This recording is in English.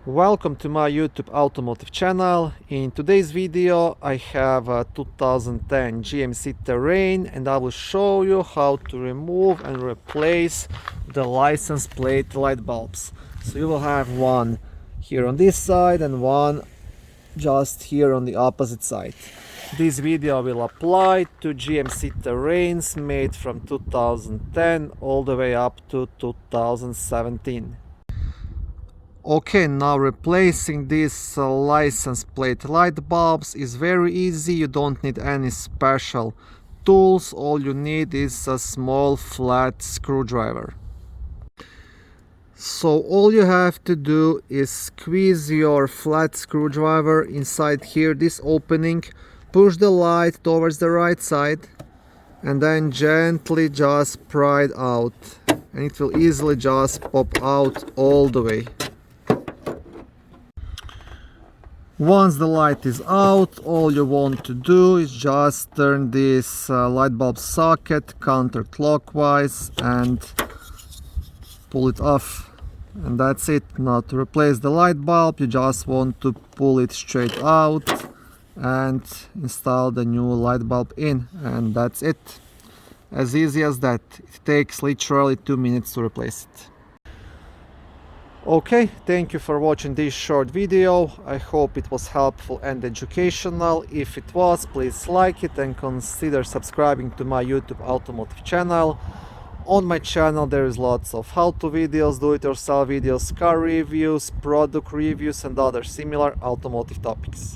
Welcome to my YouTube automotive channel. In today's video I have a 2010 GMC Terrain and I will show you how to remove and replace the license plate light bulbs. So you will have one here on this side and one just here on the opposite side. This video will apply to GMC Terrains made from 2010 all the way up to 2017. Okay, now replacing these license plate light bulbs is very easy. You don't need any special tools. All you need is a small flat screwdriver. So all you have to do is squeeze your flat screwdriver inside here, this opening, push the light towards the right side and then gently just pry it out, and it will easily just pop out all the way. Once the light is out, all you want to do is just turn this light bulb socket counterclockwise and pull it off, and that's it. Now to replace the light bulb, you just want to pull it straight out and install the new light bulb in, and that's it. As easy as that. It takes literally 2 minutes to replace it. Okay, thank you for watching this short video. I hope it was helpful and educational. If it was, please like it and consider subscribing to my YouTube automotive channel. On my channel there is lots of how-to videos, do-it-yourself videos, car reviews, product reviews and other similar automotive topics.